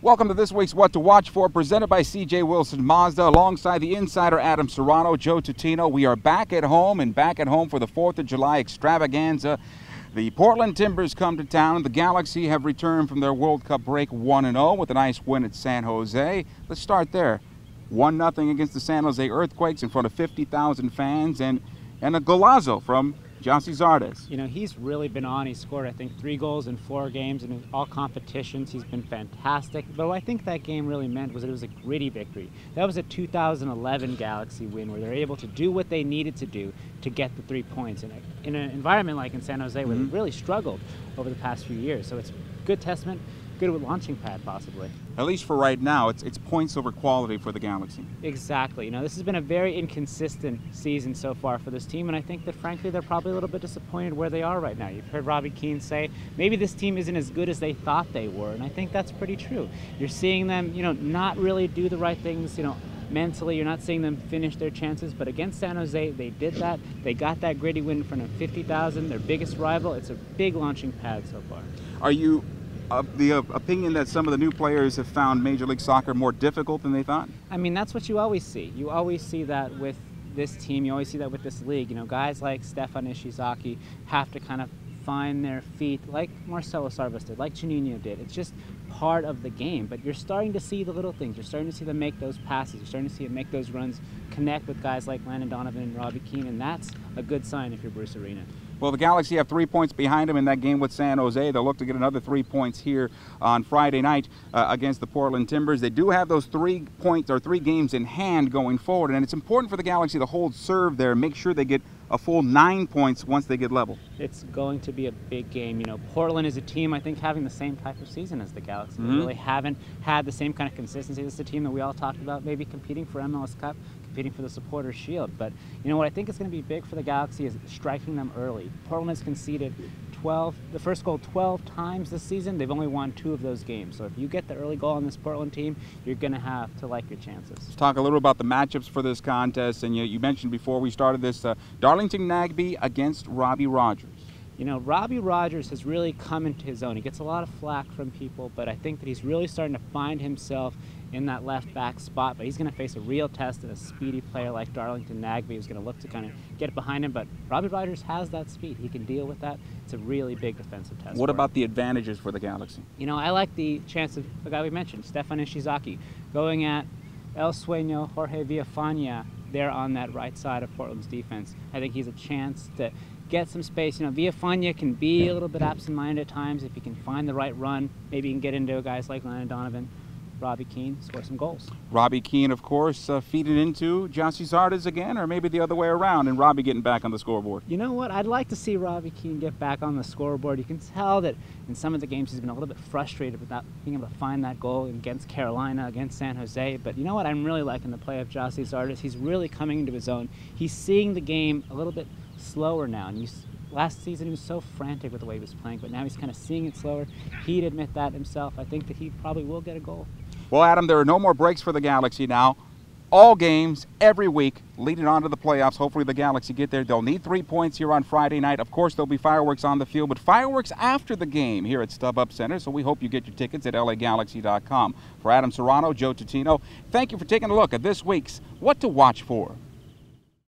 Welcome to this week's What to Watch For, presented by C.J. Wilson Mazda, alongside the insider Adam Serrano, Joe Tutino. We are back at home for the 4th of July extravaganza. The Portland Timbers come to town. The Galaxy have returned from their World Cup break 1-0 with a nice win at San Jose. Let's start there. 1-0 against the San Jose Earthquakes in front of 50,000 fans, and a golazo from Gyasi Zardes. You know, he's really been on. He scored, I think, 3 goals in 4 games in all competitions. He's been fantastic. But what I think that game really meant was that it was a gritty victory. That was a 2011 Galaxy win where they're able to do what they needed to do to get the 3 points in an environment like in San Jose where they really struggled over the past few years. So it's a good testament. Good with launching pad, possibly. At least for right now, it's points over quality for the Galaxy. Exactly. You know, this has been a very inconsistent season so far for this team, and I think that, frankly, they're probably a little bit disappointed where they are right now. You've heard Robbie Keane say, maybe this team isn't as good as they thought they were, and I think that's pretty true. You're seeing them, you know, not really do the right things, you know, mentally. You're not seeing them finish their chances, but against San Jose, they did that. They got that gritty win in front of 50,000, their biggest rival. It's a big launching pad so far. Are you of the opinion that some of the new players have found Major League Soccer more difficult than they thought? I mean, that's what you always see. You always see that with this team. You always see that with this league. You know, guys like Stefan Ishizaki have to kind of find their feet like Marcelo Sarvas did, like Juninho did. It's just part of the game, but you're starting to see the little things. You're starting to see them make those passes. You're starting to see them make those runs, connect with guys like Landon Donovan and Robbie Keane, and that's a good sign if you're Bruce Arena. Well, the Galaxy have 3 points behind them in that game with San Jose. They'll look to get another 3 points here on Friday night against the Portland Timbers. They do have those 3 points or 3 games in hand going forward, and it's important for the Galaxy to hold serve there and make sure they get a full 9 points once they get level. It's going to be a big game. You know, Portland is a team, I think, having the same type of season as the Galaxy. They really haven't had the same kind of consistency. This is a team that we all talked about maybe competing for MLS Cup, competing for the Supporters Shield. But, you know, what I think is going to be big for the Galaxy is striking them early. Portland has conceded the first goal 12 times this season. They've only won 2 of those games. So if you get the early goal on this Portland team, you're going to have to like your chances. Let's talk a little about the matchups for this contest. And you mentioned before we started this, Darlington Nagbe against Robbie Rogers. You know, Robbie Rogers has really come into his own. He gets a lot of flack from people, but I think that he's really starting to find himself in that left back spot. But he's going to face a real test of a speedy player like Darlington Nagbe, who's going to look to kind of get behind him. But Robbie Rogers has that speed. He can deal with that. It's a really big defensive test. What about the advantages for the Galaxy? You know, I like the chance of the guy we mentioned, Stefan Ishizaki, going at El Sueño, Jorge Villafana there on that right side of Portland's defense. I think he's a chance to get some space. You know, Villafana can be a little bit absent-minded at times. If he can find the right run, maybe he can get into guys like Landon Donovan, Robbie Keane, score some goals. Robbie Keane, of course, feeding into Gyasi Zardes again, or maybe the other way around, and Robbie getting back on the scoreboard. You know what? I'd like to see Robbie Keane get back on the scoreboard. You can tell that in some of the games he's been a little bit frustrated with not being able to find that goal against Carolina, against San Jose. But you know what? I'm really liking the play of Gyasi Zardes. He's really coming into his own. He's seeing the game a little bit slower now. And last season he was so frantic with the way he was playing, but now he's kind of seeing it slower. He'd admit that himself. I think that he probably will get a goal. Well, Adam, there are no more breaks for the Galaxy now. All games, every week, leading on to the playoffs. Hopefully the Galaxy get there. They'll need 3 points here on Friday night. Of course, there'll be fireworks on the field, but fireworks after the game here at StubHub Center, so we hope you get your tickets at LAGalaxy.com. For Adam Serrano, Joe Tutino, thank you for taking a look at this week's What to Watch For.